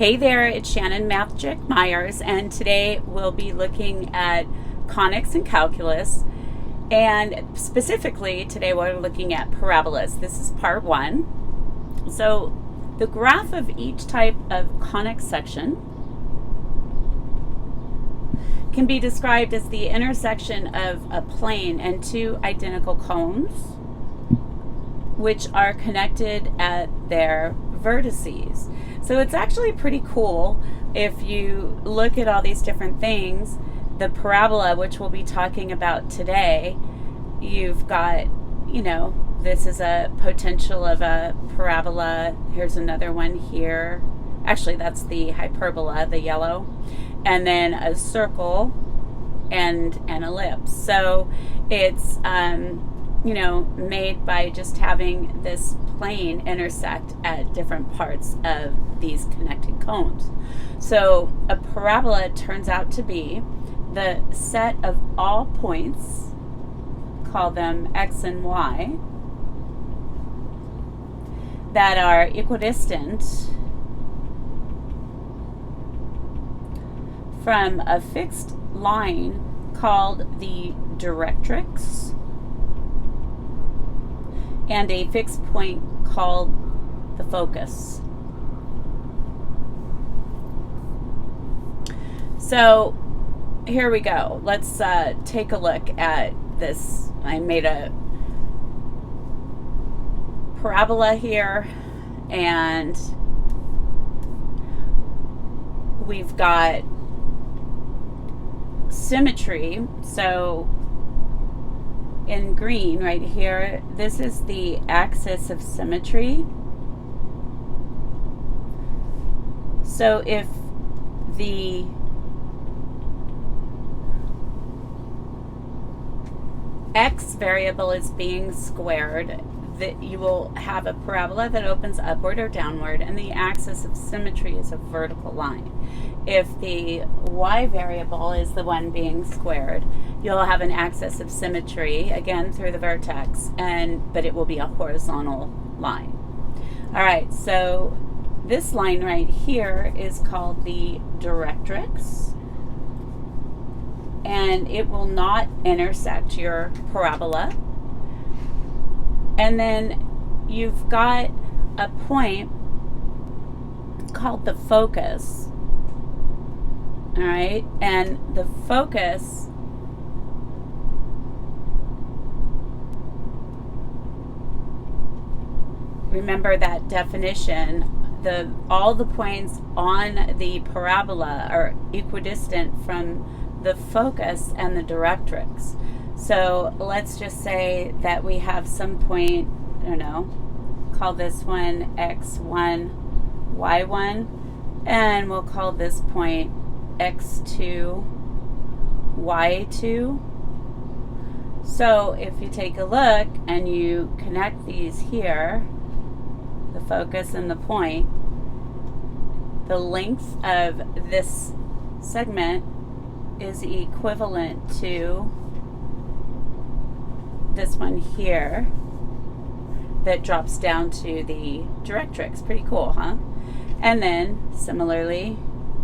Hey there, it's Shannon Magic Myers, and today we'll be looking at conics and calculus, and specifically today we're looking at parabolas. This is part 1. So the graph of each type of conic section can be described as the intersection of a plane and two identical cones which are connected at their vertices. So it's actually pretty cool if you look at all these different things. The parabola, which we'll be talking about today, you've got, this is a potential of a parabola. Here's another one here. Actually, that's the hyperbola, the yellow. And then a circle and an ellipse. So it's, made by just having this plane intersect at different parts of these connected cones. So a parabola turns out to be the set of all points, call them x and y, that are equidistant from a fixed line called the directrix and a fixed point called the focus. So here we go. Let's take a look at this. I made a parabola here, and we've got symmetry. So in green right here, this is the axis of symmetry. So if the x variable is being squared, that you will have a parabola that opens upward or downward, and the axis of symmetry is a vertical line. If the y variable is the one being squared, you'll have an axis of symmetry, again through the vertex, but it will be a horizontal line. All right, so this line right here is called the directrix, and it will not intersect your parabola. And then you've got a point called the focus. All right, and the focus remember that definition, all the points on the parabola are equidistant from the focus and the directrix. So let's just say that we have some point, call this one x1, y1, and we'll call this point x2, y2. So if you take a look and you connect these here, the focus and the point, the length of this segment is equivalent to this one here that drops down to the directrix. Pretty cool, huh? And then similarly,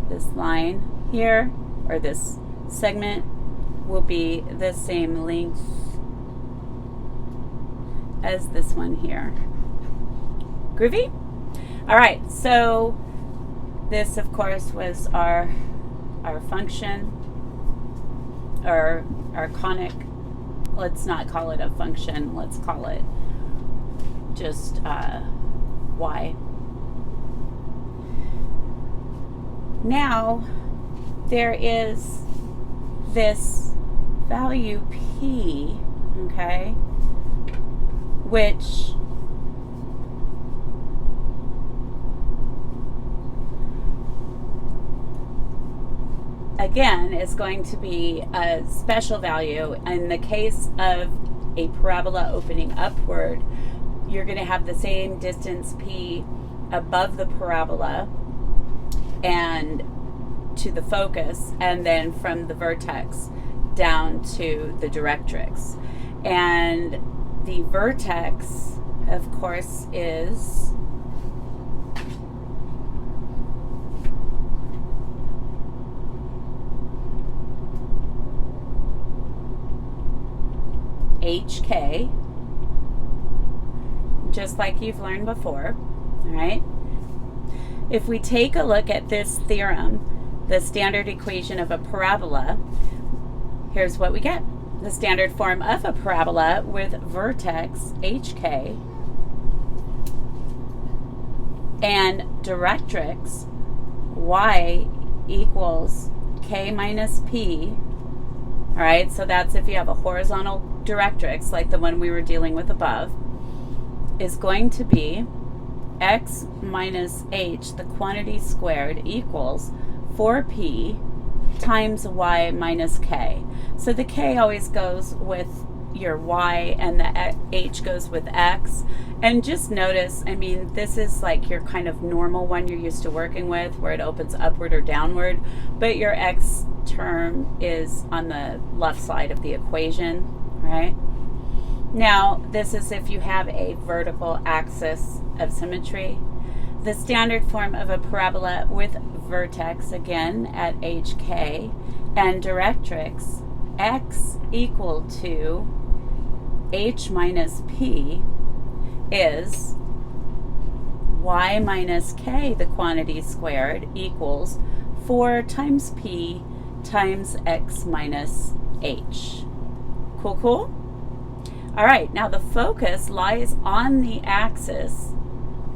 this line here, or this segment, will be the same length as this one here. Groovy? All right, so this, of course, was our function, or our conic. Let's not call it a function. Let's call it just y. Now, there is this value p, okay, which again is going to be a special value. In the case of a parabola opening upward, you're going to have the same distance p above the parabola and to the focus, and then from the vertex down to the directrix. And the vertex, of course, is hk, just like you've learned before, all right? If we take a look at this theorem, the standard equation of a parabola, here's what we get. The standard form of a parabola with vertex hk and directrix y equals k minus p. All right, so that's if you have a horizontal directrix like the one we were dealing with above, is going to be x minus h, the quantity squared, equals 4p times y minus k. So the k always goes with your y and the h goes with x. And just notice, I mean, this is like your kind of normal one you're used to working with where it opens upward or downward, but your x term is on the left side of the equation, right? Now, this is if you have a vertical axis of symmetry. The standard form of a parabola with vertex, again, at hk, and directrix x equal to h minus p is y minus k, the quantity squared, equals 4 times p times x minus h. Cool, cool? All right, now the focus lies on the axis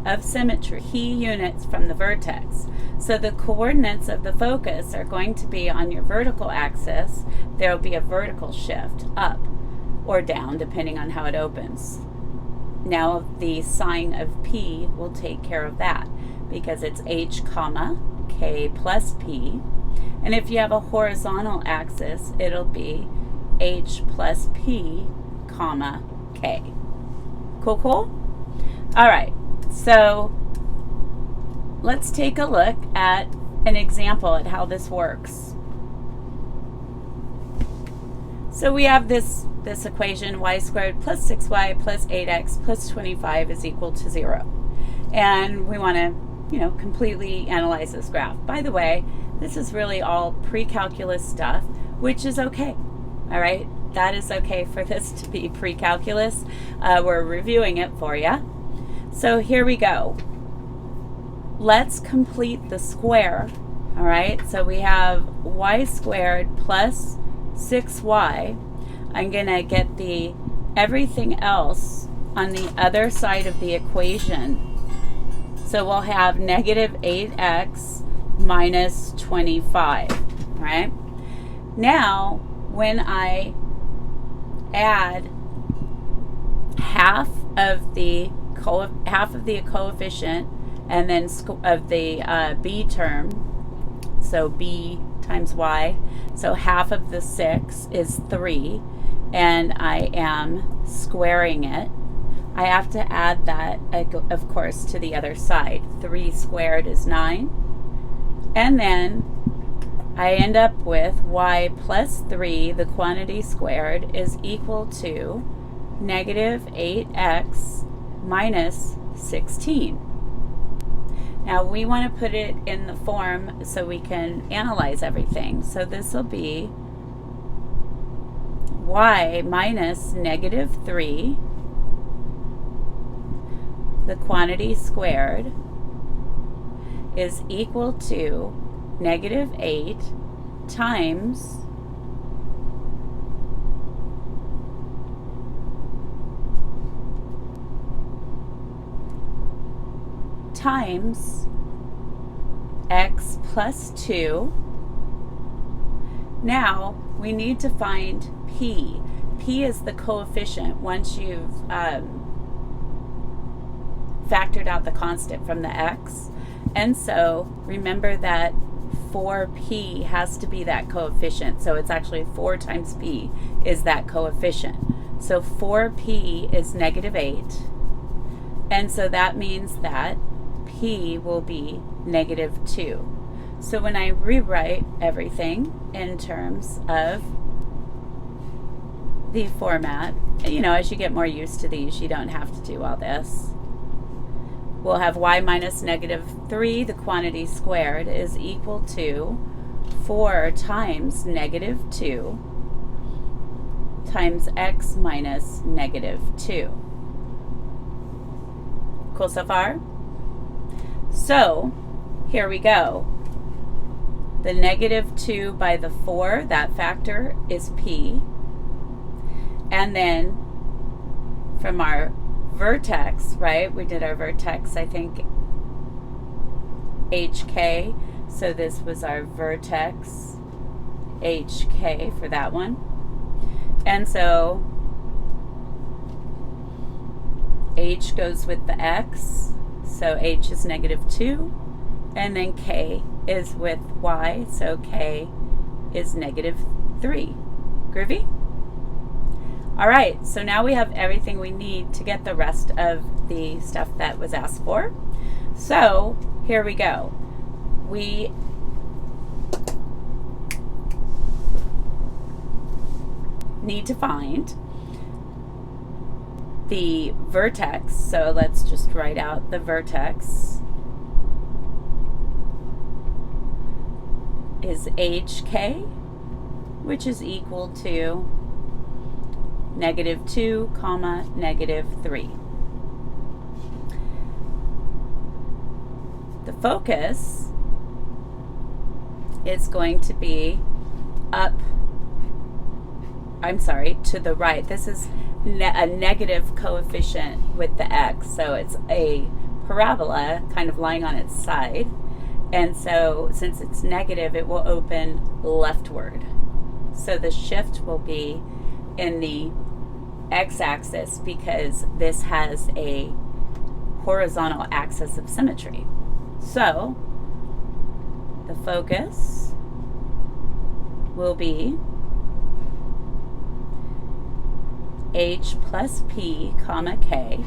of symmetry, key units from the vertex. So the coordinates of the focus are going to be on your vertical axis. There will be a vertical shift up or down depending on how it opens. Now the sign of p will take care of that because it's h comma k plus p. And if you have a horizontal axis, it'll be h plus p comma k. Cool, cool? All right, so let's take a look at an example at how this works. So we have this equation, y squared plus 6y plus 8x plus 25 is equal to 0. And we want to, completely analyze this graph. By the way, this is really all pre-calculus stuff, which is okay. All right, that is okay for this to be pre-calculus. We're reviewing it for you. So here we go. Let's complete the square. All right, so we have y squared plus 6y. I'm going to get the everything else on the other side of the equation. So we'll have negative 8x minus 25, right? Now, when I add half of the coefficient and then of the b term, so b times y, so half of the 6 is 3, and I am squaring it. I have to add that, of course, to the other side. 3 squared is 9. And then I end up with y plus 3, the quantity squared, is equal to negative 8x minus 16. Now we want to put it in the form so we can analyze everything. So this will be y minus negative 3, the quantity squared, is equal to negative 8 times x plus 2. Now we need to find p. P is the coefficient once you've factored out the constant from the x. And so remember that 4p has to be that coefficient. So it's actually 4 times p is that coefficient. So 4p is negative 8. And so that means that p will be negative 2. So when I rewrite everything in terms of the format, as you get more used to these, you don't have to do all this. We'll have y minus negative 3, the quantity squared, is equal to 4 times negative 2 times x minus negative 2. Cool so far? So here we go. The negative 2 by the 4, that factor is p. And then from our vertex, right? We did our vertex, I think, hk. So this was our vertex hk for that one. And so h goes with the x. So h is negative 2. And then k is with y. So k is negative 3. Groovy? All right, so now we have everything we need to get the rest of the stuff that was asked for. So here we go. We need to find the vertex. So let's just write out the vertex is hk, which is equal to negative 2, comma, negative 3. The focus is going to be to the right. This is a negative coefficient with the x, so it's a parabola kind of lying on its side. And so since it's negative, it will open leftward. So the shift will be in the x-axis because this has a horizontal axis of symmetry. So the focus will be h plus p, comma, k,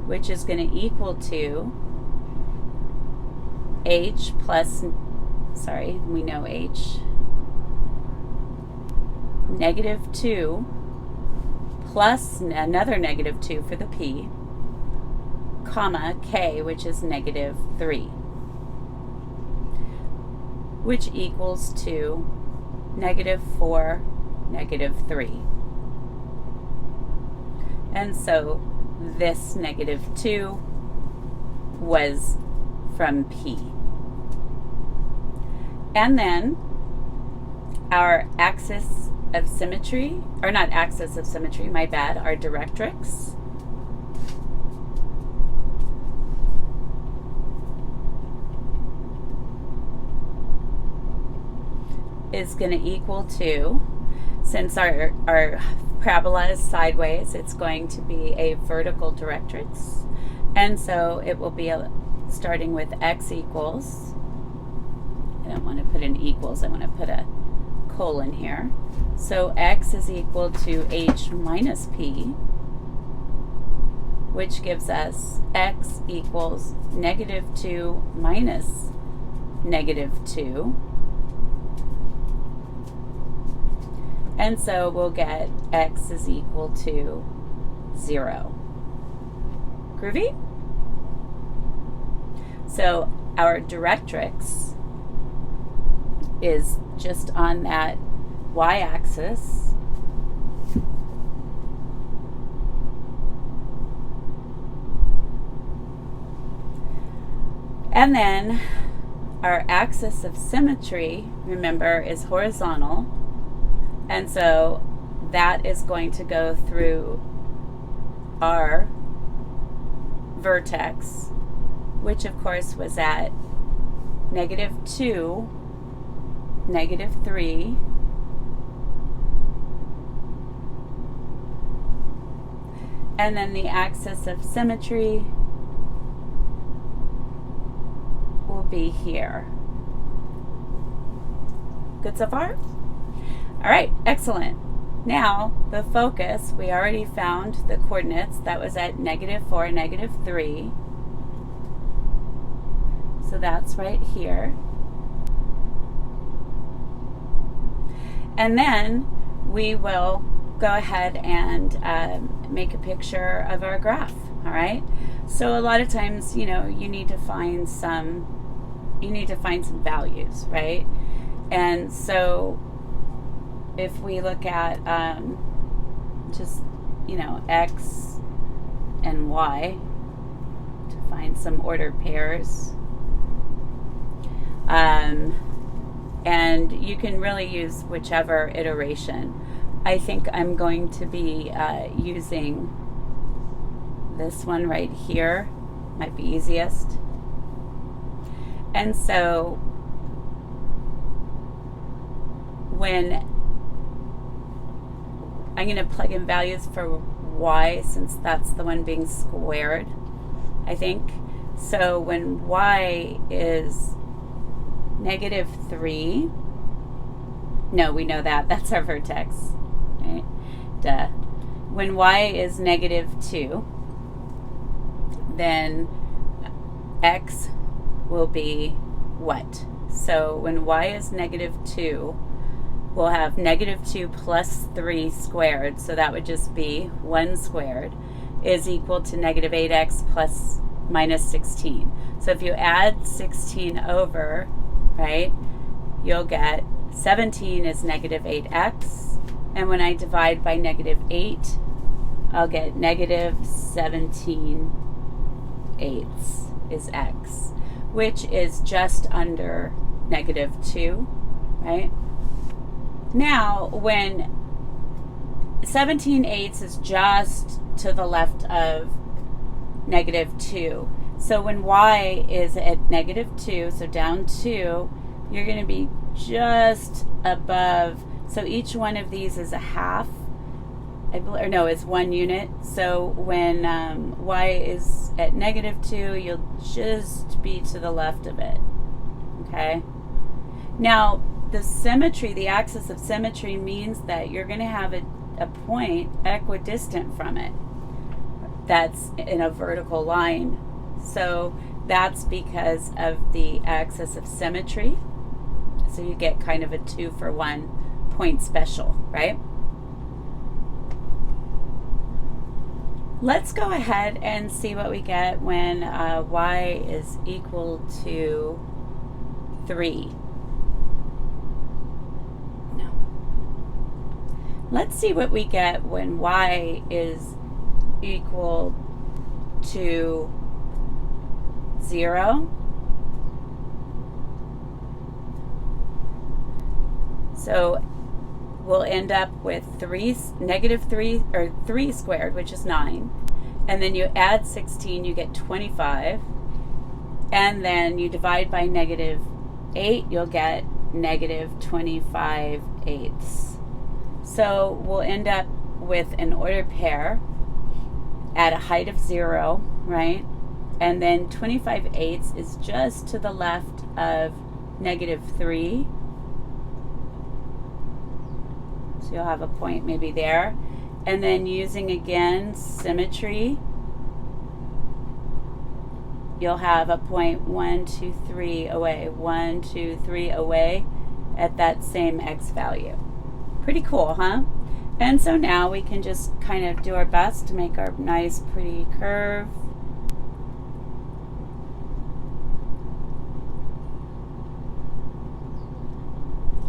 which is going to equal to h plus, we know h, negative 2 plus another negative 2 for the p, comma, k, which is negative 3, which equals to negative 4, negative 3. And so this negative 2 was from p. And then our axis of symmetry, or not axis of symmetry, my bad, our directrix is going to equal to, since our parabola is sideways, it's going to be a vertical directrix. And so it will be starting with x equals, I don't want to put an equals, I want to put a colon here. So x is equal to h minus p, which gives us x equals negative 2 minus negative 2. And so we'll get x is equal to 0. Groovy? So our directrix is just on that y-axis. And then our axis of symmetry, remember, is horizontal. And so that is going to go through our vertex, which of course was at negative 2, negative 3, and then the axis of symmetry will be here. Good so far? All right, excellent. Now, the focus, we already found the coordinates. That was at negative 4, negative 3. So that's right here. And then we will go ahead and make a picture of our graph, all right? So a lot of times, you need to find some values, right? And so if we look at just, X and Y to find some ordered pairs. And you can really use whichever iteration. I think I'm going to be using this one right here. Might be easiest. And so when I'm going to plug in values for Y, since that's the one being squared, I think. So when Y is -3, no, we know that. That's our vertex. Right? Duh. When Y is -2, then X will be what? So when Y is -2, we'll have -2 plus 3 squared, so that would just be 1 squared, is equal to -8x plus -16. So if you add 16 over, right, you'll get 17 is -8x, and when I divide by -8, I'll get -17/8 is x, which is just under -2, right? Now, when 17/8 is just to the left of -2, so when Y is at -2, so down 2, you're going to be just above. So each one of these is a half, or no, it's 1 unit. So when Y is at -2, you'll just be to the left of it. Okay? Now, the symmetry, the axis of symmetry, means that you're going to have a point equidistant from it that's in a vertical line. So that's because of the axis of symmetry. So you get kind of a 2-for-1 point special, right? Let's go ahead and see what we get when Y is equal to 3. No. Let's see what we get when Y is equal to 0. So we'll end up with -3, or 3 squared, which is 9. And then you add 16, you get 25. And then you divide by -8, you'll get -25/8. So we'll end up with an ordered pair at a height of 0, right? And then 25/8 is just to the left of -3. So you'll have a point maybe there. And then using, again, symmetry, you'll have a point 1, 2, 3 away, 1, 2, 3 away at that same X value. Pretty cool, huh? And so now we can just kind of do our best to make our nice, pretty curve.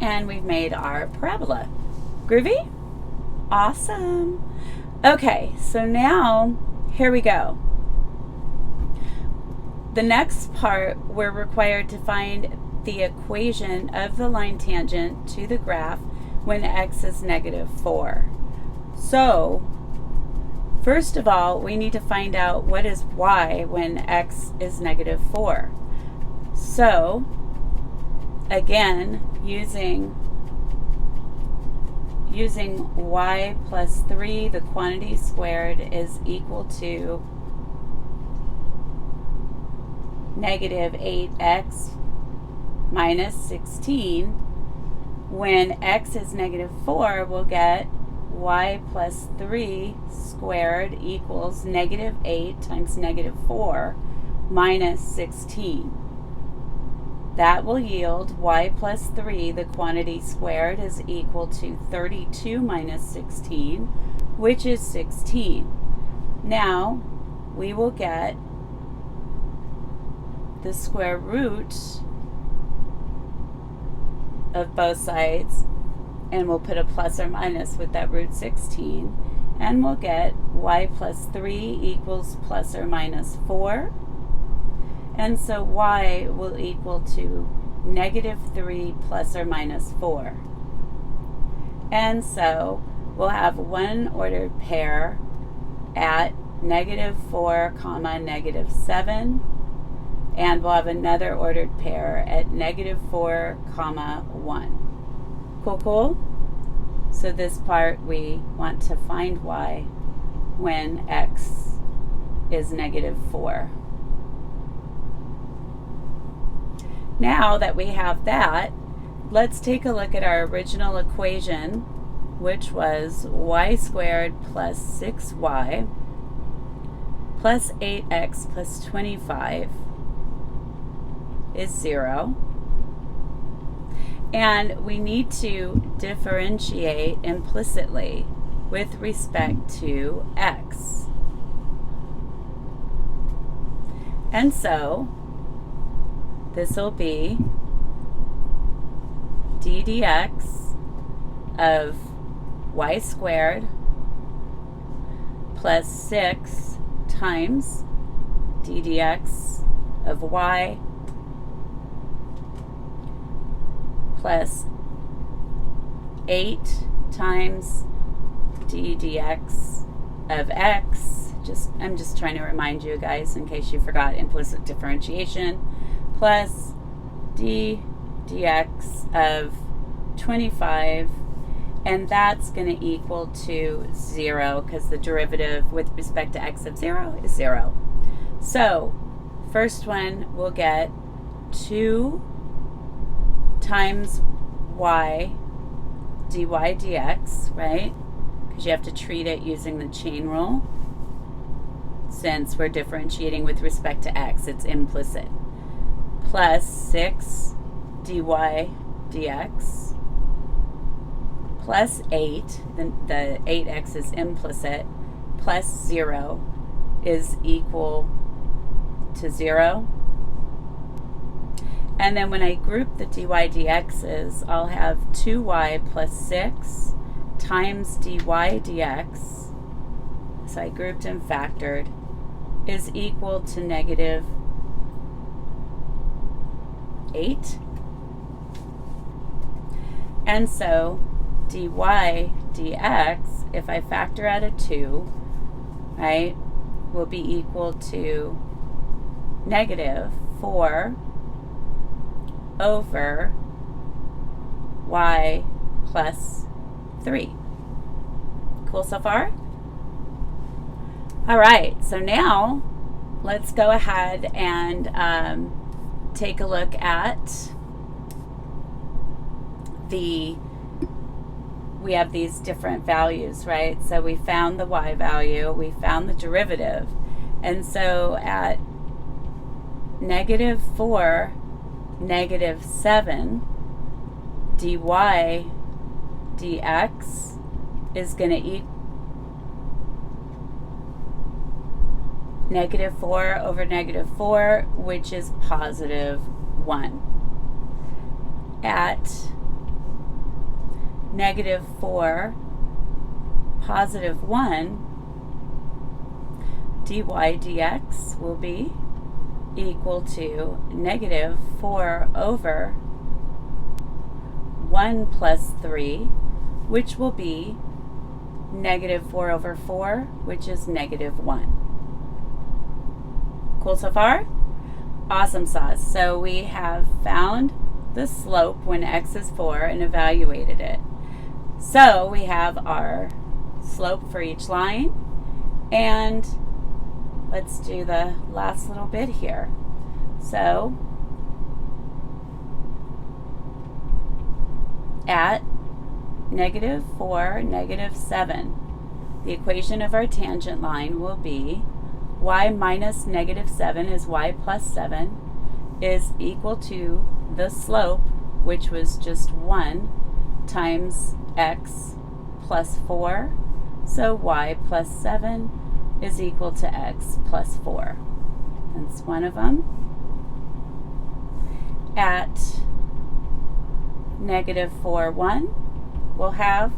And we've made our parabola. Groovy? Awesome. Okay, so now here we go. The next part, we're required to find the equation of the line tangent to the graph when x is -4. So, first of all, we need to find out what is y when x is -4. So, again, using y plus 3, the quantity squared, is equal to -8x minus 16. When x is -4, we'll get y plus 3 squared equals -8 times -4 minus 16. That will yield y plus 3, the quantity squared, is equal to 32 minus 16, which is 16. Now, we will get the square root of both sides, and we'll put a plus or minus with that root 16. and we'll get y plus 3 equals plus or minus 4. And so y will equal to negative 3 plus or minus 4. And so we'll have one ordered pair at negative 4 comma negative 7, and we'll have another ordered pair at negative 4 comma 1. Cool, cool? So this part we want to find y when x is negative 4. Now that we have that, let's take a look at our original equation, which was y squared plus 6y plus 8x plus 25 is 0. And we need to differentiate implicitly with respect to x. And so this will be d dx of y squared plus 6 times d dx of y plus 8 times d dx of x. I'm just trying to remind you guys in case you forgot implicit differentiation, plus d dx of 25, and that's going to equal to 0 because the derivative with respect to x of 0 is 0. So first one we'll get 2 times y dy dx, right? Because you have to treat it using the chain rule. Since we're differentiating with respect to x, it's implicit. Plus 6 dy dx plus 8, the 8x is implicit, plus 0 is equal to 0. And then when I group the dy dx's, I'll have 2y plus 6 times dy dx, so I grouped and factored, is equal to negative 8. And so dy dx, if I factor out a 2, right, will be equal to negative 4 over y plus 3. Cool so far? All right, so now let's go ahead and take a look at we have these different values, right? So we found the y value, we found the derivative, and so at negative 4, negative 7, dy dx is going to equal negative 4 over negative 4, which is positive 1. At negative 4, positive 1, dy dx will be equal to negative 4 over 1 plus 3, which will be negative 4 over 4, which is negative 1. Cool so far? Awesome sauce. So we have found the slope when x is 4 and evaluated it. So we have our slope for each line, and let's do the last little bit here. So at negative 4, negative 7, the equation of our tangent line will be y minus negative 7 is y plus 7 is equal to the slope, which was just 1, times x plus 4. So y plus 7 is equal to x plus 4. That's one of them. At negative 4, 1, we'll have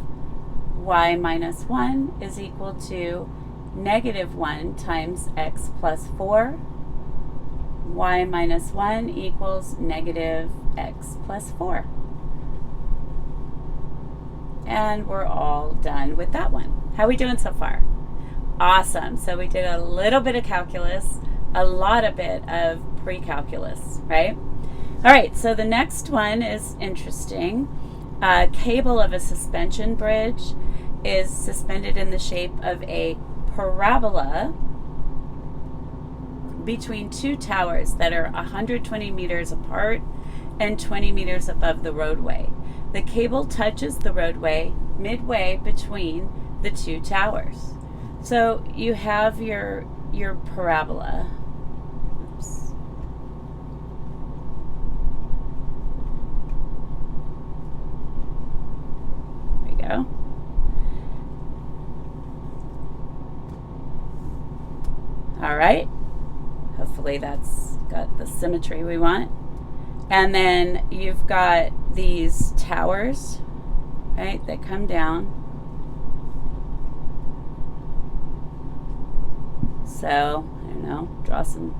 y minus 1 is equal to negative 1 times x plus 4. Y minus 1 equals negative x plus 4. And we're all done with that one. How are we doing so far? Awesome. So we did a little bit of calculus, a lot of bit of pre-calculus, right? All right, so the next one is interesting. A cable of a suspension bridge is suspended in the shape of a parabola between two towers that are 120 meters apart and 20 meters above the roadway. The cable touches the roadway midway between the two towers. So you have your parabola. Oops. There we go. All right. Hopefully that's got the symmetry we want. And then you've got these towers, right, that come down. So, I don't know, draw some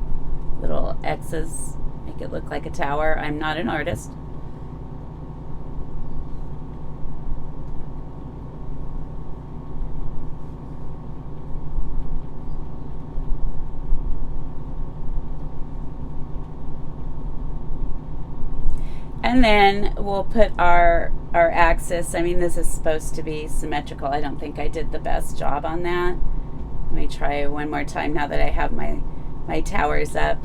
little X's, make it look like a tower. I'm not an artist. And then we'll put our axis. I mean, this is supposed to be symmetrical. I don't think I did the best job on that. Let me try one more time now that I have my towers up.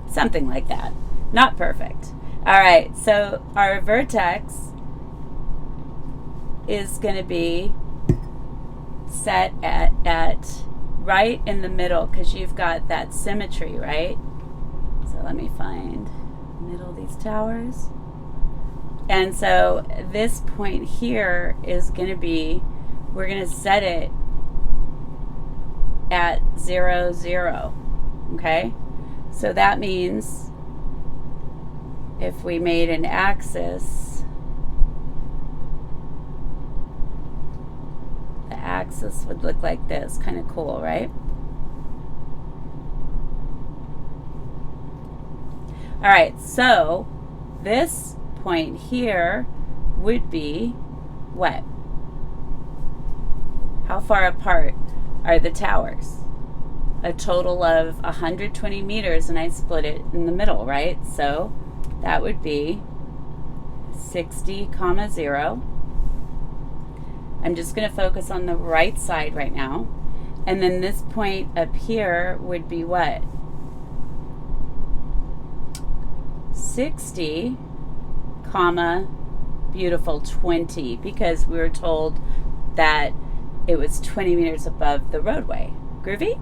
Something like that. Not perfect. All right, so our vertex is going to be set at right in the middle because you've got that symmetry, right? So let me find the middle of these towers. And so this point here is going to be, we're going to set it at 0, 0, okay? So that means if we made an axis, the axis would look like this. Kind of cool, right? All right, so this point here would be what? How far apart are the towers? A total of 120 meters, and I split it in the middle, right? So that would be 60, 0. I'm just going to focus on the right side right now. And then this point up here would be what? 60, beautiful 20, because we were told that it was 20 meters above the roadway. Groovy?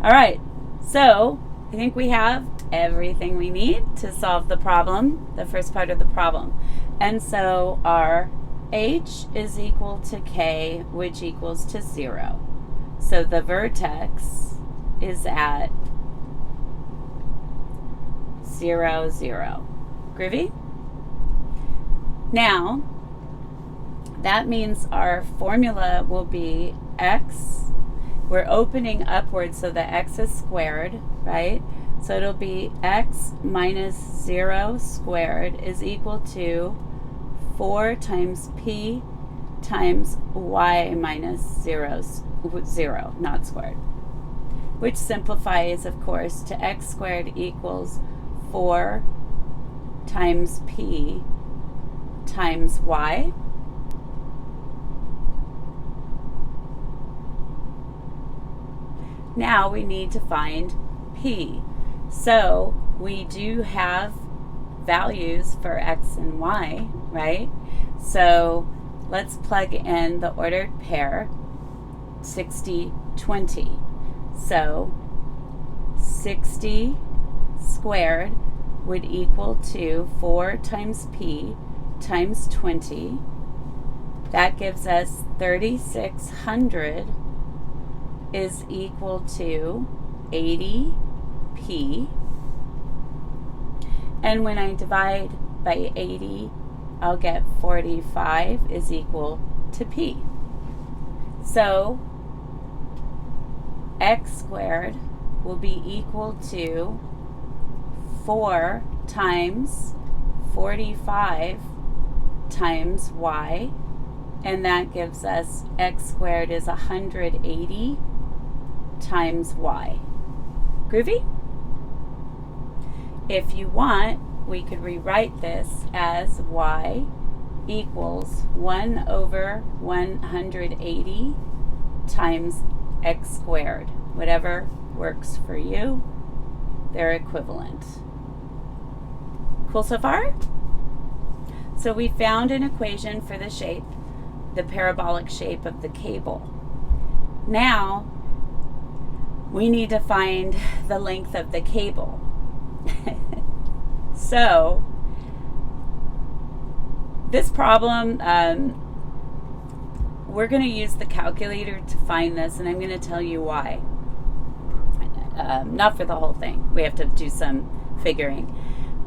All right, so I think we have everything we need to solve the problem, the first part of the problem. And so our h is equal to k, which equals to 0. So the vertex is at 0, 0. Groovy? Now, that means our formula will be x. We're opening upwards, so the x is squared, right? So it'll be x minus 0 squared is equal to 4 times p times y minus 0, 0, not squared. Which simplifies, of course, to x squared equals 4 times p times y. Now we need to find p. So we do have values for x and y, right? So let's plug in the ordered pair, 60, 20. So 60 squared would equal to 4 times p times 20. That gives us 3,600 is equal to 80p. And when I divide by 80, I'll get 45 is equal to p. So x squared will be equal to 4 times 45 times y, and that gives us x squared is 180 times y. Groovy? If you want, we could rewrite this as y equals 1 over 180 times x squared. Whatever works for you, they're equivalent. Cool so far? So we found an equation for the shape, the parabolic shape of the cable. Now, we need to find the length of the cable. So, this problem, we're going to use the calculator to find this, and I'm going to tell you why. Not for the whole thing. We have to do some figuring.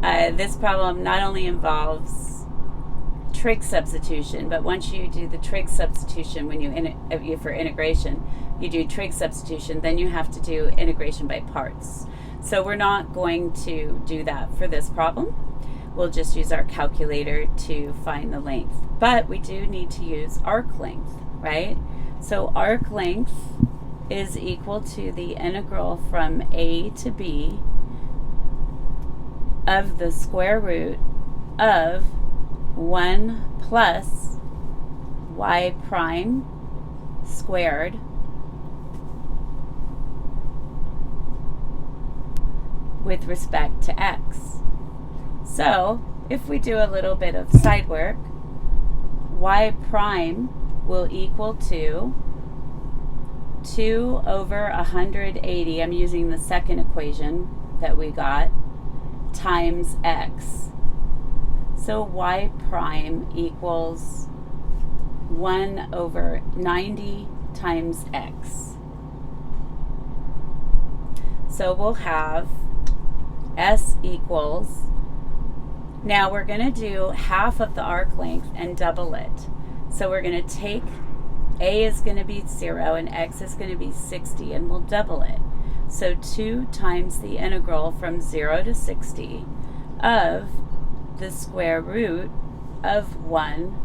This problem not only involves trig substitution, but once you do the trig substitution, when you for integration, you do trig substitution, then you have to do integration by parts. So we're not going to do that for this problem. We'll just use our calculator to find the length. But we do need to use arc length, right? So arc length is equal to the integral from a to b of the square root of 1 plus y prime squared with respect to x. So if we do a little bit of side work, y prime will equal to 2 over 180, I'm using the second equation that we got, times x. So y prime equals 1 over 90 times x. So we'll have s equals, now we're going to do half of the arc length and double it. So we're going to take, a is going to be 0 and x is going to be 60, and we'll double it. So 2 times the integral from 0 to 60 of the square root of 1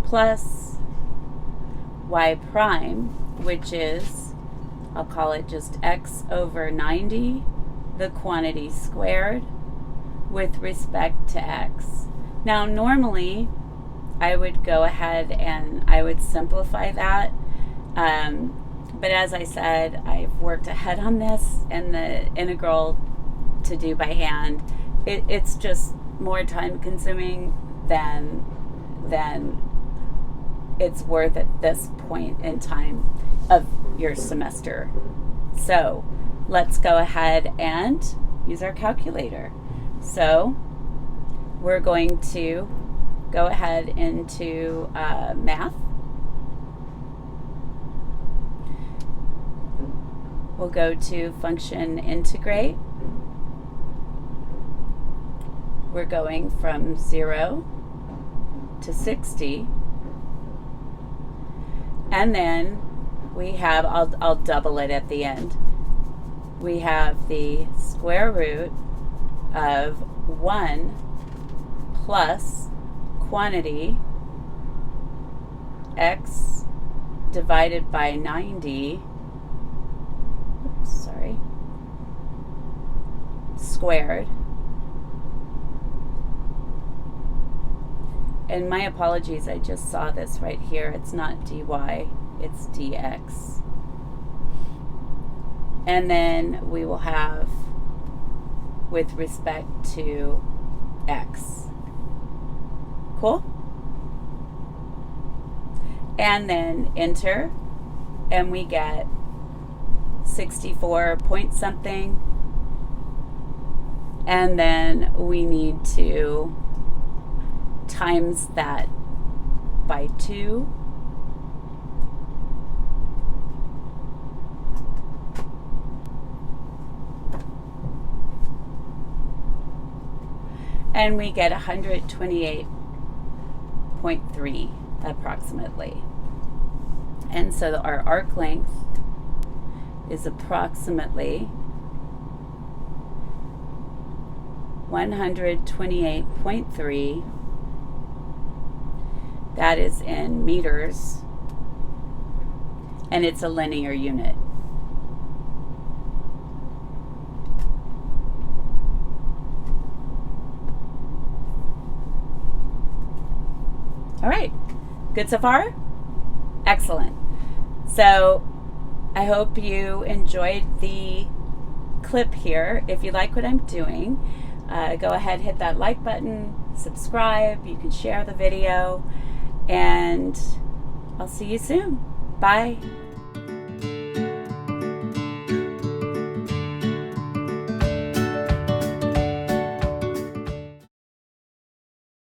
plus y prime, which is, I'll call it just x over 90, the quantity squared, with respect to x. Now normally I would go ahead and I would simplify that, but as I said, I've worked ahead on this, and the integral to do by hand, it's just more time consuming than it's worth at this point in time of your semester. So let's go ahead and use our calculator. So we're going to go ahead into math. We'll go to function integrate. We're going from 0 to 60. And then we have, I'll double it at the end. We have the square root of 1 plus quantity x divided by 90, squared. And my apologies, I just saw this right here. It's not dy, it's dx. And then we will have with respect to x. Cool? And then enter, and we get 64 point something And then we need to times that by 2. And we get 128.3 approximately. And so our arc length is approximately 128.3. That is in meters, and it's a linear unit. All right, good so far? Excellent. So I hope you enjoyed the clip here. If you like what I'm doing, go ahead, hit that like button, subscribe, you can share the video, and I'll see you soon. Bye.